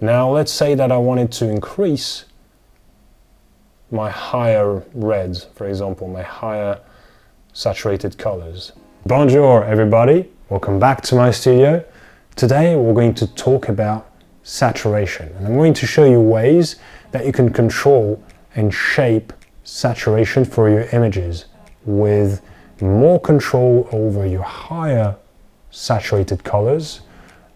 Now let's say that I wanted to increase my higher reds, for example, my higher saturated colors. Bonjour everybody, welcome back to my studio. Today we're going to talk about saturation, and I'm going to show you ways that you can control and shape saturation for your images with more control over your higher saturated colors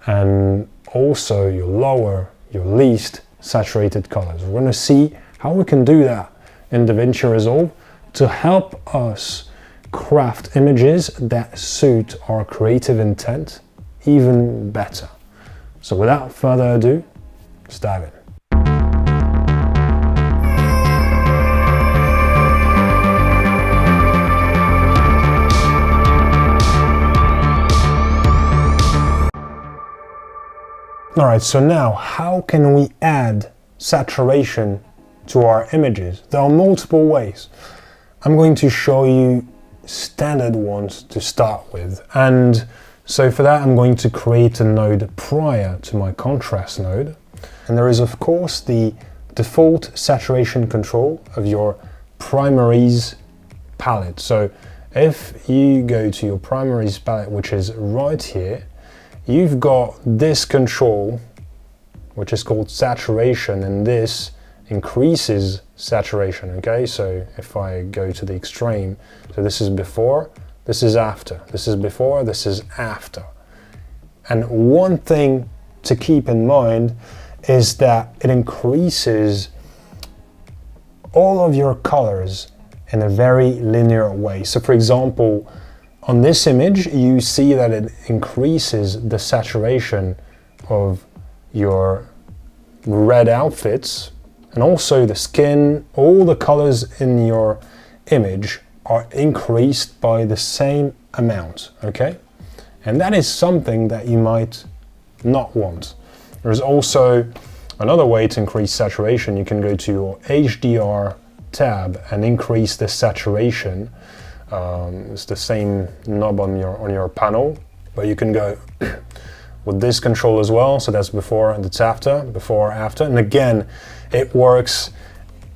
and also your least saturated colors. We're going to see how we can do that in Davinci Resolve to help us craft images that suit our creative intent even better. So without further ado, let's dive in. Alright, so now how can we add saturation to our images? There are multiple ways. I'm going to show you standard ones to start with, and so for that I'm going to create a node prior to my contrast node, and there is of course the default saturation control of your primaries palette. So if you go to your primaries palette, which is right here, you've got this control which is called saturation, and this increases saturation. Okay, so if I go to the extreme, so this is before, this is after, this is before, this is after. And one thing to keep in mind is that it increases all of your colors in a very linear way. So for example, on this image, you see that it increases the saturation of your red outfits, and also the skin. All the colors in your image are increased by the same amount, okay? And that is something that you might not want. There's also another way to increase saturation. You can go to your HDR tab and increase the saturation. It's the same knob on your panel, but you can go with this control as well. So that's before and it's after, before, after. And again, it works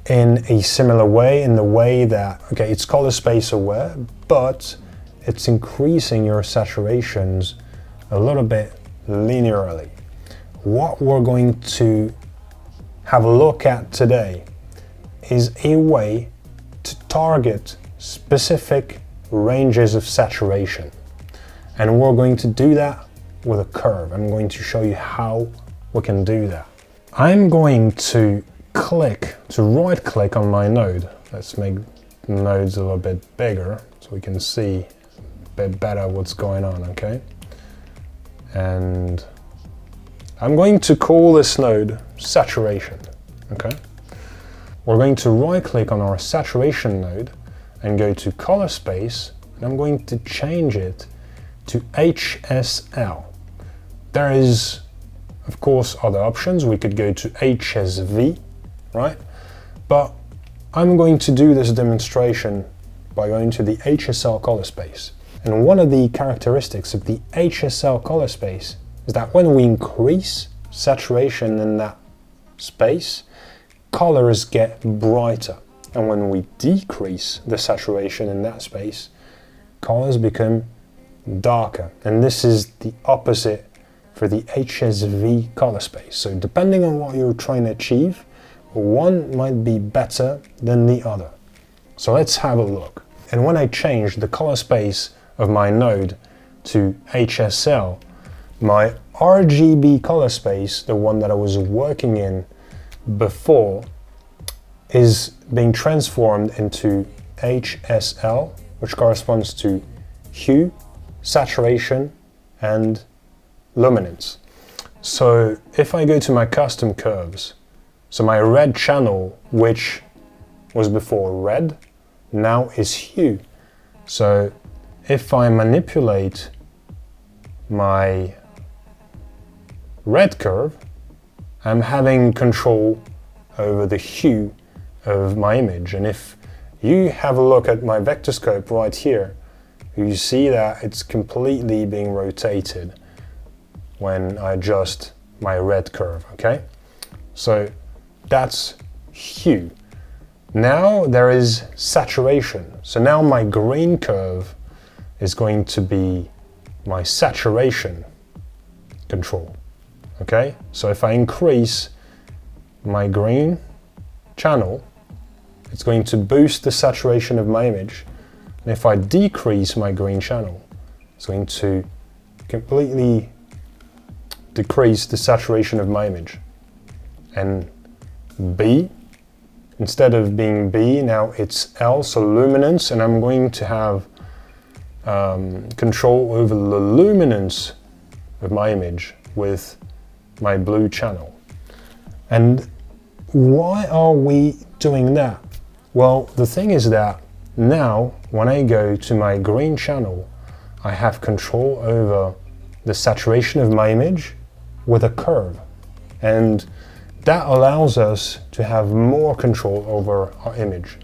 in a similar way, in the way that, okay, it's color space aware, but it's increasing your saturations a little bit linearly. What we're going to have a look at today is a way to target specific ranges of saturation, and we're going to do that with a curve. I'm going to show you how we can do that. I'm going to right click on my node. Let's make nodes a little bit bigger so we can see a bit better what's going on, okay? And I'm going to call this node saturation, okay? We're going to right click on our saturation node and go to color space, and I'm going to change it to HSL. There is, of course, other options. We could go to HSV, right? But I'm going to do this demonstration by going to the HSL color space. And one of the characteristics of the HSL color space is that when we increase saturation in that space, colors get brighter. And when we decrease the saturation in that space, colors become darker. And this is the opposite for the HSV color space. So depending on what you're trying to achieve, one might be better than the other. So let's have a look. And when I change the color space of my node to HSL, my RGB color space, the one that I was working in before, is being transformed into HSL, which corresponds to hue, saturation, and luminance. So if I go to my custom curves, so my red channel, which was before red, now is hue. So if I manipulate my red curve, I'm having control over the hue of my image. And if you have a look at my vector scope right here, you see that it's completely being rotated when I adjust my red curve, okay? So that's hue. Now there is saturation. So now my green curve is going to be my saturation control, okay? So if I increase my green channel, it's going to boost the saturation of my image. And if I decrease my green channel, it's going to completely decrease the saturation of my image. And B, instead of being B, now it's L, so luminance, and I'm going to have control over the luminance of my image with my blue channel. And why are we doing that? Well, the thing is that now when I go to my green channel, I have control over the saturation of my image with a curve. And that allows us to have more control over our image.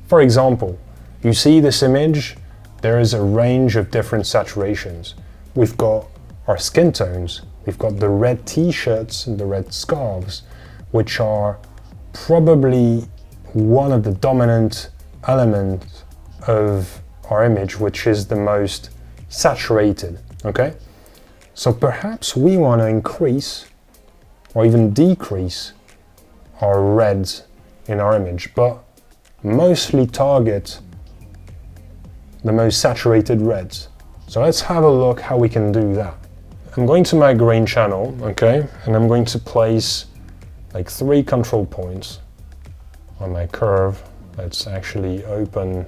For example, you see this image, there is a range of different saturations. We've got our skin tones, we've got the red t-shirts and the red scarves, which are probably one of the dominant elements of our image, which is the most saturated, okay? So perhaps we want to increase or even decrease our reds in our image, but mostly target the most saturated reds. So let's have a look how we can do that. I'm going to my green channel, okay, and I'm going to place like 3 control points on my curve. Let's actually open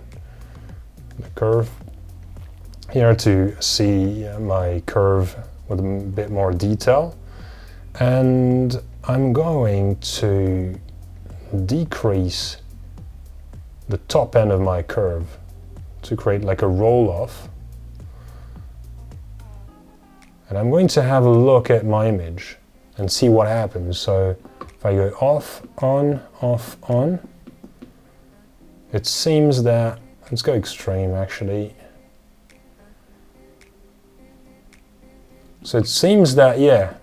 the curve here to see my curve with a bit more detail. And I'm going to decrease the top end of my curve to create like a roll-off. And I'm going to have a look at my image and see what happens. So if I go off, on, it seems that, let's go extreme actually. So it seems that, yeah,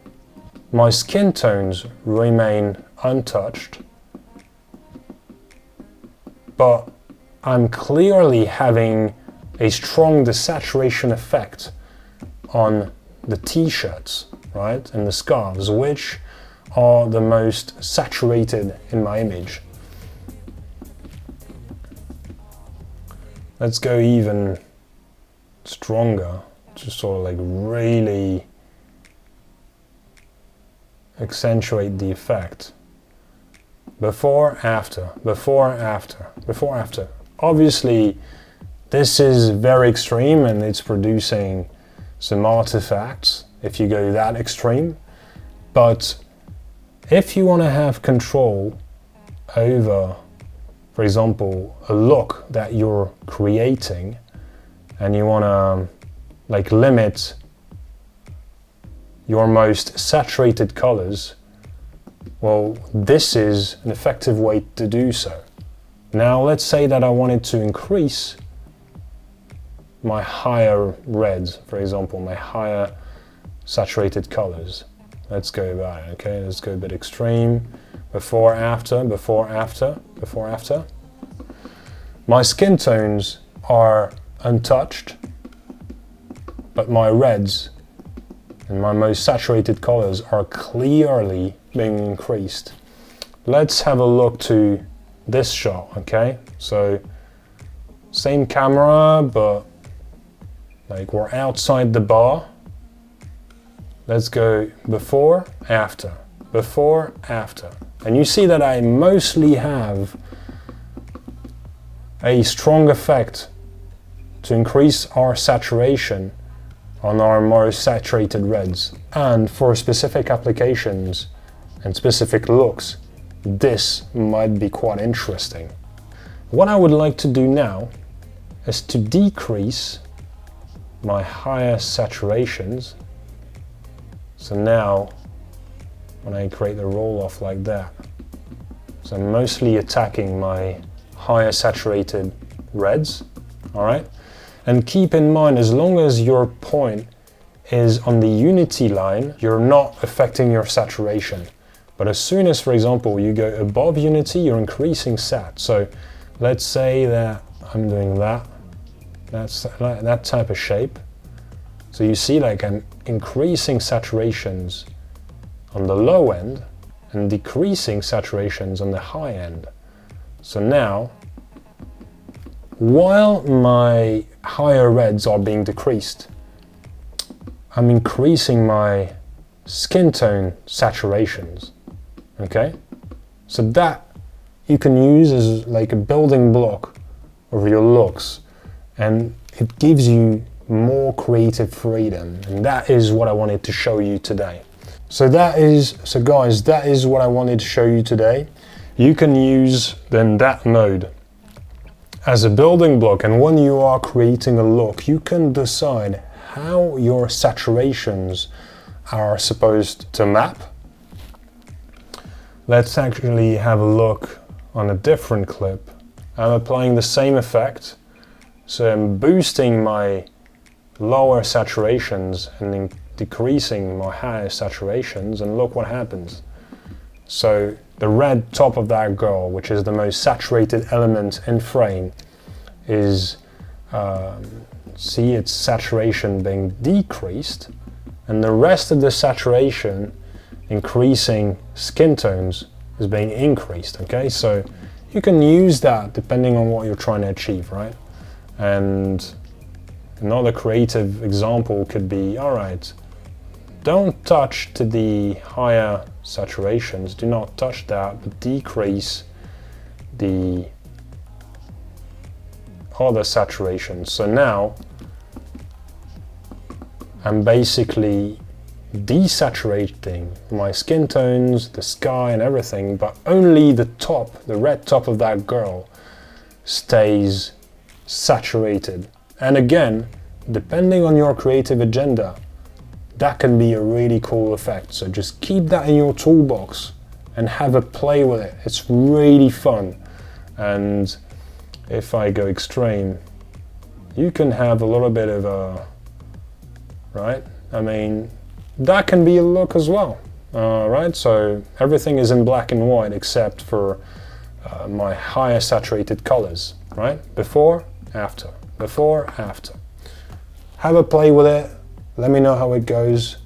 my skin tones remain untouched, but I'm clearly having a strong desaturation effect on the t-shirts, right, and the scarves, which are the most saturated in my image. Let's go even stronger to sort of like really accentuate the effect. Before, after, before, after, before, after. Obviously, this is very extreme and it's producing some artifacts if you go that extreme. But if you want to have control over, for example, a look that you're creating and you want to like limit your most saturated colors, well, this is an effective way to do so. Now, let's say that I wanted to increase my higher reds, for example, my higher saturated colors. Let's go by, okay? Let's go a bit extreme. Before, after, before, after, before, after. My skin tones are untouched, but my reds and my most saturated colors are clearly being increased. Let's have a look to this shot, okay? So, same camera, but like we're outside the bar. Let's go before, after, before, after. And you see that I mostly have a strong effect to increase our saturation on our more saturated reds. And for specific applications and specific looks, this might be quite interesting. What I would like to do now is to decrease my higher saturations. So now, when I create the roll-off like that, so I'm mostly attacking my higher saturated reds, all right? And keep in mind, as long as your point is on the unity line, you're not affecting your saturation. But as soon as, for example, you go above unity, you're increasing sat. So let's say that I'm doing that. That's that type of shape. So you see, like, I'm increasing saturations on the low end and decreasing saturations on the high end. So now, while my higher reds are being decreased, I'm increasing my skin tone saturations. Okay? So that you can use as like a building block of your looks, and it gives you more creative freedom, and that is what I wanted to show you today. So guys, that is what I wanted to show you today. You can use then that node as a building block, and when you are creating a look, you can decide how your saturations are supposed to map. Let's actually have a look on a different clip. I'm applying the same effect, so I'm boosting my lower saturations and then decreasing my higher saturations, and look what happens. So the red top of that girl, which is the most saturated element in frame, is see its saturation being decreased, and the rest of the saturation, increasing skin tones, is being increased. Okay, so you can use that depending on what you're trying to achieve, right? And another creative example could be, all right, don't touch to the higher saturations, do not touch that, but decrease the other saturations. So now I'm basically desaturating my skin tones, the sky and everything, but only the top, the red top of that girl, stays saturated. And again, depending on your creative agenda, that can be a really cool effect. So just keep that in your toolbox and have a play with it. It's really fun. And if I go extreme, you can have a little bit of a, right? I mean, that can be a look as well, right? So everything is in black and white except for my higher saturated colors, right? Before, after, before, after. Have a play with it. Let me know how it goes.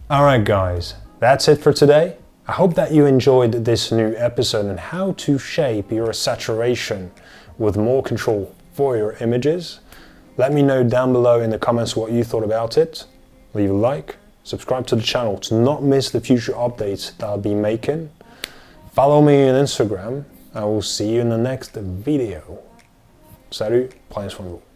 All right, guys, that's it for today. I hope that you enjoyed this new episode on how to shape your saturation with more control for your images. Let me know down below in the comments what you thought about it. Leave a like, subscribe to the channel to not miss the future updates that I'll be making. Follow me on Instagram. I will see you in the next video. Salut, prenez soin de vous.